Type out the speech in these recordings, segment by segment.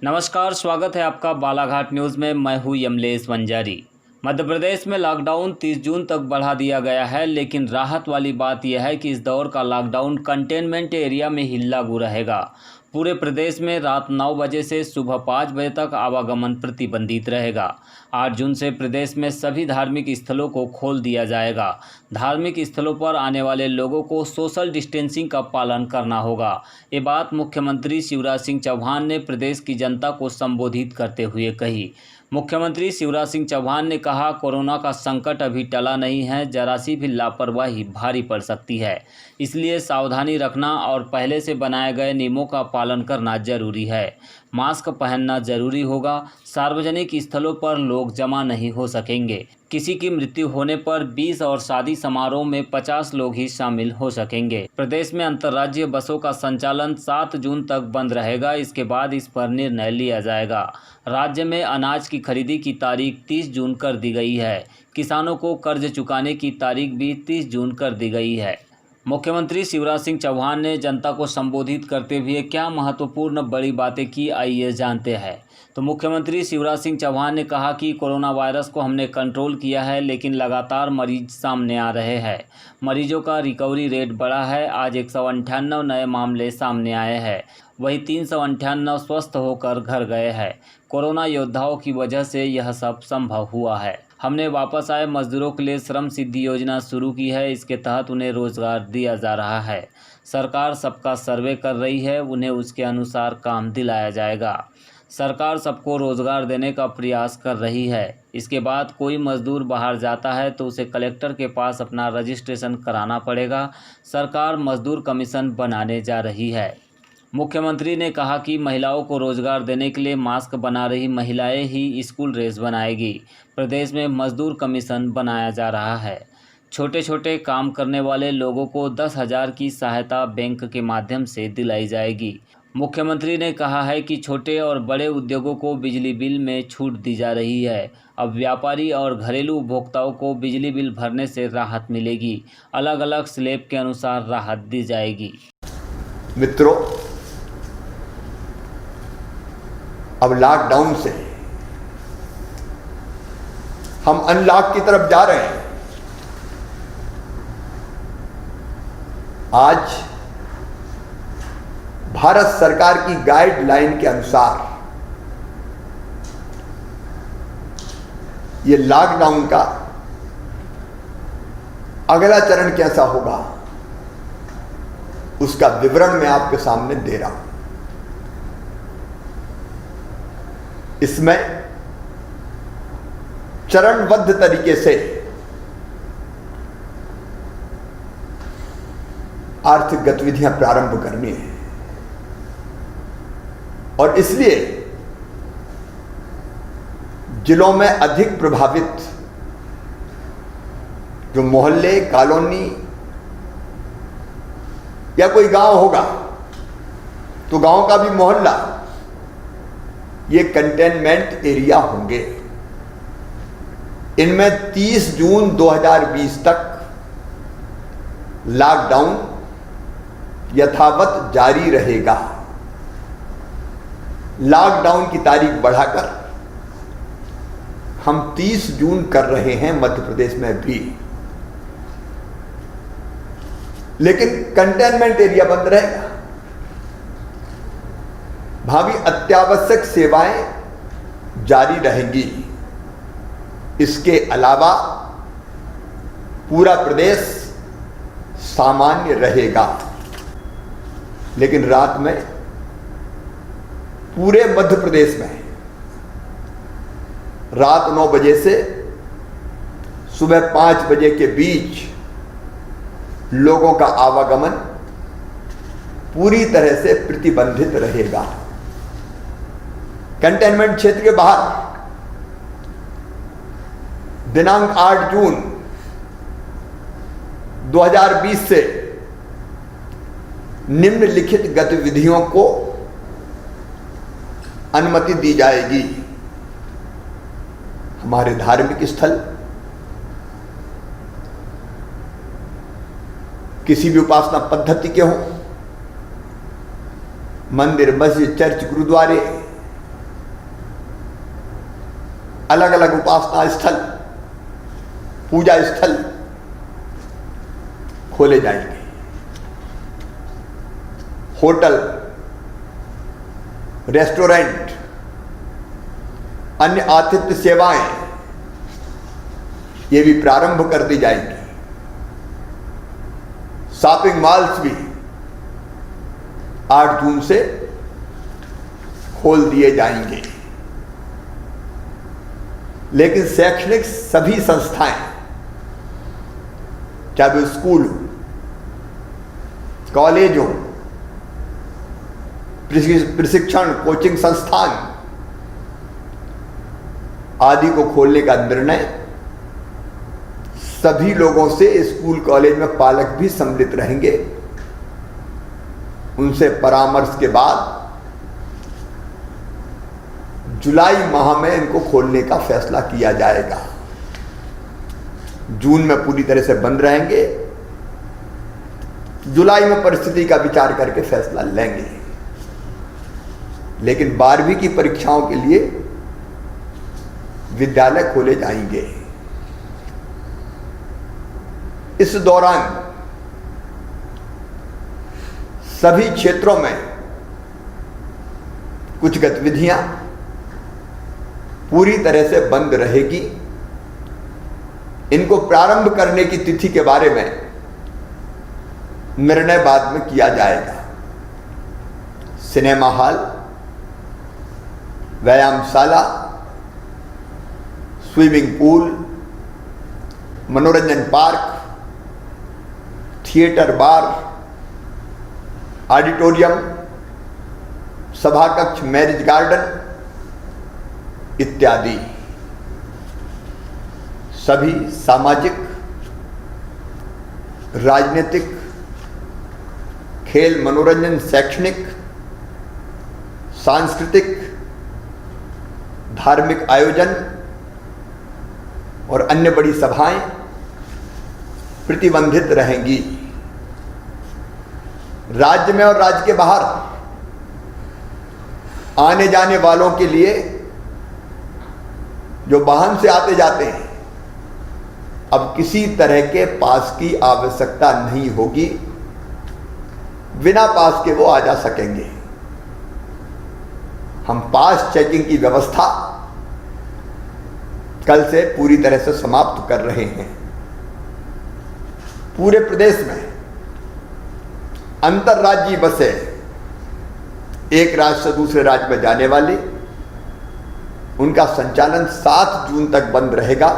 नमस्कार, स्वागत है आपका बालाघाट न्यूज़ में। मैं हूं यमलेश वंजारी। मध्य प्रदेश में लॉकडाउन 30 जून तक बढ़ा दिया गया है, लेकिन राहत वाली बात यह है कि इस दौर का लॉकडाउन कंटेनमेंट एरिया में ही लागू रहेगा। पूरे प्रदेश में रात 9 बजे से सुबह 5 बजे तक आवागमन प्रतिबंधित रहेगा। 8 जून से प्रदेश में सभी धार्मिक स्थलों को खोल दिया जाएगा। धार्मिक स्थलों पर आने वाले लोगों को सोशल डिस्टेंसिंग का पालन करना होगा। ये बात मुख्यमंत्री शिवराज सिंह चौहान ने प्रदेश की जनता को संबोधित करते हुए कही। मुख्यमंत्री शिवराज सिंह चौहान ने कहा, कोरोना का संकट अभी टला नहीं है, जरा सी भी लापरवाही भारी पड़ सकती है। इसलिए सावधानी रखना और पहले से बनाए गए नियमों का पालन करना जरूरी है। मास्क पहनना जरूरी होगा। सार्वजनिक स्थलों पर लोग जमा नहीं हो सकेंगे। किसी की मृत्यु होने पर 20 और शादी समारोह में 50 लोग ही शामिल हो सकेंगे। प्रदेश में अंतर्राज्यीय बसों का संचालन 7 जून तक बंद रहेगा। इसके बाद इस पर निर्णय लिया जाएगा। राज्य में अनाज की खरीदी की तारीख 30 जून कर दी गई है। किसानों को कर्ज चुकाने की तारीख भी 30 जून कर दी गई है। मुख्यमंत्री शिवराज सिंह चौहान ने जनता को संबोधित करते हुए क्या महत्वपूर्ण बड़ी बातें की, आइए जानते हैं। तो मुख्यमंत्री शिवराज सिंह चौहान ने कहा कि कोरोना वायरस को हमने कंट्रोल किया है, लेकिन लगातार मरीज सामने आ रहे हैं। मरीजों का रिकवरी रेट बढ़ा है। आज 198 नए मामले सामने आए हैं, वहीं 398 स्वस्थ होकर घर गए हैं। कोरोना योद्धाओं की वजह से यह सब संभव हुआ है। हमने वापस आए मजदूरों के लिए श्रम सिद्धि योजना शुरू की है। इसके तहत उन्हें रोजगार दिया जा रहा है। सरकार सबका सर्वे कर रही है, उन्हें उसके अनुसार काम दिलाया जाएगा। सरकार सबको रोजगार देने का प्रयास कर रही है। इसके बाद कोई मजदूर बाहर जाता है तो उसे कलेक्टर के पास अपना रजिस्ट्रेशन कराना पड़ेगा। सरकार मजदूर कमीशन बनाने जा रही है। मुख्यमंत्री ने कहा कि महिलाओं को रोजगार देने के लिए मास्क बना रही महिलाएं ही स्कूल ड्रेस बनाएगी। प्रदेश में मजदूर कमीशन बनाया जा रहा है। छोटे छोटे काम करने वाले लोगों को 10,000 की सहायता बैंक के माध्यम से दिलाई जाएगी। मुख्यमंत्री ने कहा है कि छोटे और बड़े उद्योगों को बिजली बिल में छूट दी जा रही है। अब व्यापारी और घरेलू उपभोक्ताओं को बिजली बिल भरने से राहत मिलेगी। अलग अलग स्लैब के अनुसार राहत दी जाएगी। मित्रों, अब लॉकडाउन से हम अनलॉक की तरफ जा रहे हैं। आज भारत सरकार की गाइडलाइन के अनुसार ये लॉकडाउन का अगला चरण कैसा होगा, उसका विवरण मैं आपके सामने दे रहा हूं। इसमें चरणबद्ध तरीके से आर्थिक गतिविधियां प्रारंभ करनी है और इसलिए जिलों में अधिक प्रभावित जो मोहल्ले, कॉलोनी या कोई गांव होगा तो गांव का भी मोहल्ला ये कंटेनमेंट एरिया होंगे। इनमें 30 जून 2020 तक लॉकडाउन यथावत जारी रहेगा। लॉकडाउन की तारीख बढ़ाकर हम 30 जून कर रहे हैं मध्य प्रदेश में भी, लेकिन कंटेनमेंट एरिया बंद रहेगा। भावी अत्यावश्यक सेवाएं जारी रहेंगी। इसके अलावा पूरा प्रदेश सामान्य रहेगा, लेकिन रात में पूरे मध्य प्रदेश में रात 9 बजे से सुबह 5 बजे के बीच लोगों का आवागमन पूरी तरह से प्रतिबंधित रहेगा। कंटेनमेंट क्षेत्र के बाहर दिनांक 8 जून 2020 से निम्नलिखित गतिविधियों को अनुमति दी जाएगी। हमारे धार्मिक स्थल, किसी भी उपासना पद्धति के हों, मंदिर, मस्जिद, चर्च, गुरुद्वारे, अलग अलग उपासना स्थल, पूजा स्थल खोले जाएंगे। होटल, रेस्टोरेंट, अन्य आतिथ्य सेवाएं ये भी प्रारंभ कर दी जाएंगी। शॉपिंग मॉल्स भी 8 जून से खोल दिए जाएंगे। लेकिन शैक्षणिक सभी संस्थाएं, चाहे वो स्कूल हो, कॉलेज हो, प्रशिक्षण कोचिंग संस्थान आदि को खोलने का निर्णय सभी लोगों से, स्कूल कॉलेज में पालक भी सम्मिलित रहेंगे। उनसे परामर्श के बाद जुलाई माह में इनको खोलने का फैसला किया जाएगा। जून में पूरी तरह से बंद रहेंगे, जुलाई में परिस्थिति का विचार करके फैसला लेंगे। लेकिन 12वीं की परीक्षाओं के लिए विद्यालय खोले जाएंगे। इस दौरान सभी क्षेत्रों में कुछ गतिविधियां पूरी तरह से बंद रहेगी। इनको प्रारंभ करने की तिथि के बारे में निर्णय बाद में किया जाएगा। सिनेमा हॉल, व्यायामशाला, स्विमिंग पूल, मनोरंजन पार्क, थिएटर, बार, ऑडिटोरियम, सभा कक्ष, मैरिज गार्डन इत्यादि सभी सामाजिक, राजनीतिक, खेल, मनोरंजन, शैक्षणिक, सांस्कृतिक, धार्मिक आयोजन और अन्य बड़ी सभाएं प्रतिबंधित रहेंगी। राज्य में और राज्य के बाहर आने जाने वालों के लिए, जो वाहन से आते जाते हैं, अब किसी तरह के पास की आवश्यकता नहीं होगी। बिना पास के वो आ जा सकेंगे। हम पास चेकिंग की व्यवस्था कल से पूरी तरह से समाप्त कर रहे हैं। पूरे प्रदेश में अंतर्राज्यीय बसें एक राज्य से दूसरे राज्य में जाने वाली, उनका संचालन 7 जून तक बंद रहेगा।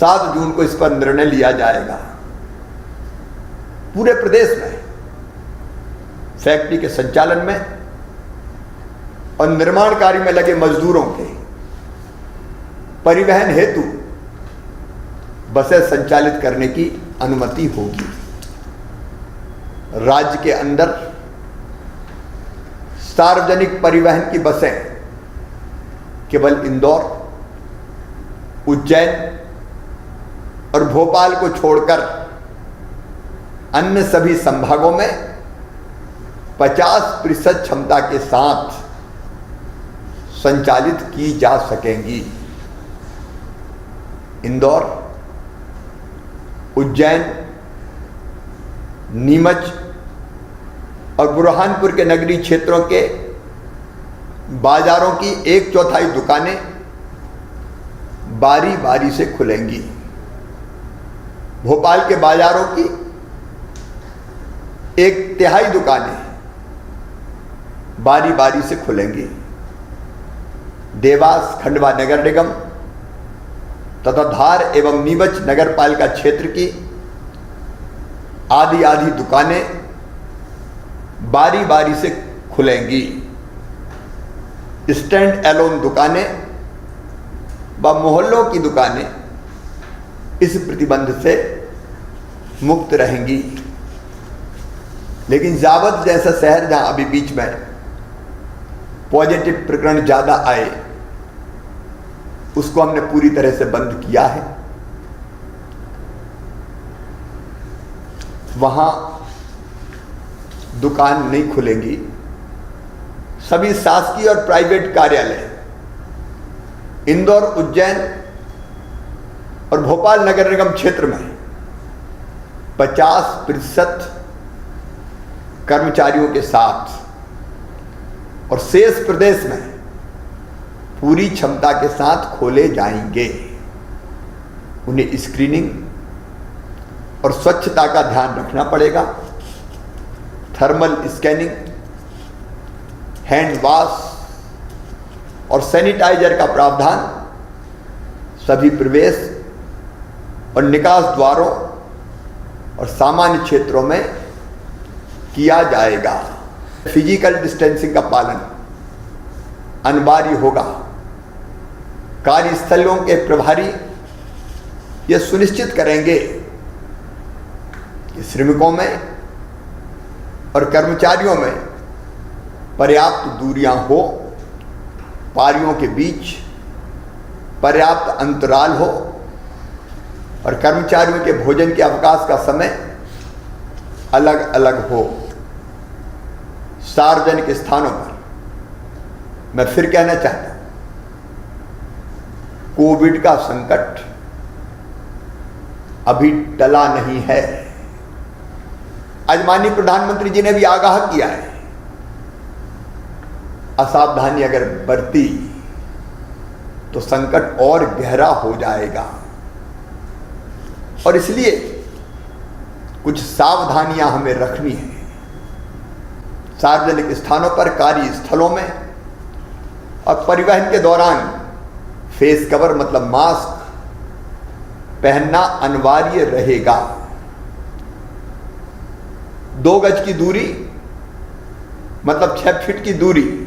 7 जून को इस पर निर्णय लिया जाएगा। पूरे प्रदेश में फैक्ट्री के संचालन में और निर्माण कार्य में लगे मजदूरों के परिवहन हेतु बसें संचालित करने की अनुमति होगी। राज्य के अंदर सार्वजनिक परिवहन की बसें केवल इंदौर, उज्जैन और भोपाल को छोड़कर अन्य सभी संभागों में 50% क्षमता के साथ संचालित की जा सकेंगी। इंदौर, उज्जैन, नीमच और बुरहानपुर के नगरीय क्षेत्रों के बाजारों की 1/4 दुकानें बारी बारी से खुलेंगी। भोपाल के बाजारों की 1/3 दुकानें बारी बारी से खुलेंगी। देवास, खंडवा नगर निगम तथा धार एवं नीमच नगर पालिका क्षेत्र की आधी दुकानें बारी बारी से खुलेंगी। स्टैंड एलोन दुकानें व मोहल्लों की दुकानें इस प्रतिबंध से मुक्त रहेंगी। लेकिन जावद जैसा शहर जहां अभी बीच में पॉजिटिव प्रकरण ज्यादा आए, उसको हमने पूरी तरह से बंद किया है। वहां दुकान नहीं खुलेंगी। सभी शासकीय और प्राइवेट कार्यालय इंदौर, उज्जैन और भोपाल नगर निगम क्षेत्र में 50% कर्मचारियों के साथ और शेष प्रदेश में पूरी क्षमता के साथ खोले जाएंगे। उन्हें स्क्रीनिंग और स्वच्छता का ध्यान रखना पड़ेगा। थर्मल स्कैनिंग, हैंड वॉश और सैनिटाइजर का प्रावधान सभी प्रवेश और निकास द्वारों और सामान्य क्षेत्रों में किया जाएगा। फिजिकल डिस्टेंसिंग का पालन अनिवार्य होगा। कार्यस्थलों के प्रभारी यह सुनिश्चित करेंगे कि श्रमिकों में और कर्मचारियों में पर्याप्त दूरियां हो, पारियों के बीच पर्याप्त अंतराल हो और कर्मचारियों के भोजन के अवकाश का समय अलग अलग हो। सार्वजनिक स्थानों पर मैं फिर कहना चाहता हूं, कोविड का संकट अभी टला नहीं है। आज माननीय प्रधानमंत्री जी ने भी आगाह किया है, असावधानी अगर बरती तो संकट और गहरा हो जाएगा और इसलिए कुछ सावधानियां हमें रखनी है। सार्वजनिक स्थानों पर, कार्यस्थलों में और परिवहन के दौरान फेस कवर मतलब मास्क पहनना अनिवार्य रहेगा। 2 गज की दूरी मतलब 6 फीट की दूरी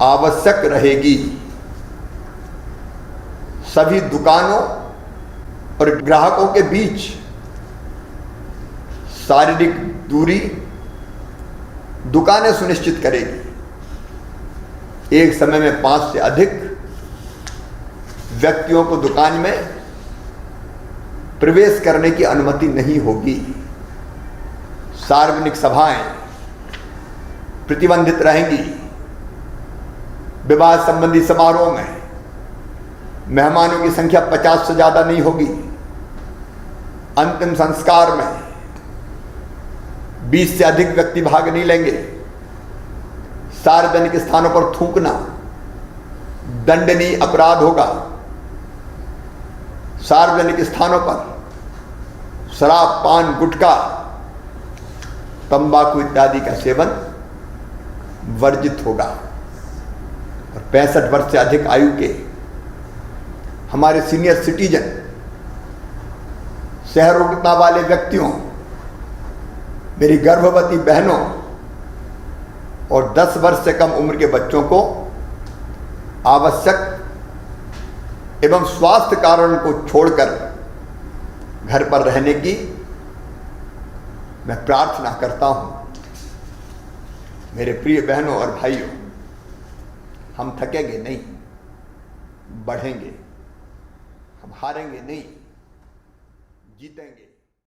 आवश्यक रहेगी। सभी दुकानों और ग्राहकों के बीच शारीरिक दूरी दुकानें सुनिश्चित करेगी। एक समय में 5 से अधिक व्यक्तियों को दुकान में प्रवेश करने की अनुमति नहीं होगी। सार्वजनिक सभाएं प्रतिबंधित रहेंगी। विवाह संबंधी समारोह में मेहमानों की संख्या 50 से ज्यादा नहीं होगी। अंतिम संस्कार में 20 से अधिक व्यक्ति भाग नहीं लेंगे। सार्वजनिक स्थानों पर थूकना दंडनीय अपराध होगा। सार्वजनिक स्थानों पर शराब, पान, गुटखा, तंबाकू इत्यादि का सेवन वर्जित होगा और 65 वर्ष से अधिक आयु के हमारे सीनियर सिटीजन, सहरोगता वाले व्यक्तियों, मेरी गर्भवती बहनों और 10 वर्ष से कम उम्र के बच्चों को आवश्यक एवं स्वास्थ्य कारण को छोड़कर घर पर रहने की मैं प्रार्थना करता हूं। मेरे प्रिय बहनों और भाइयों, हम थकेंगे नहीं, बढ़ेंगे। हम हारेंगे नहीं, जीतेंगे।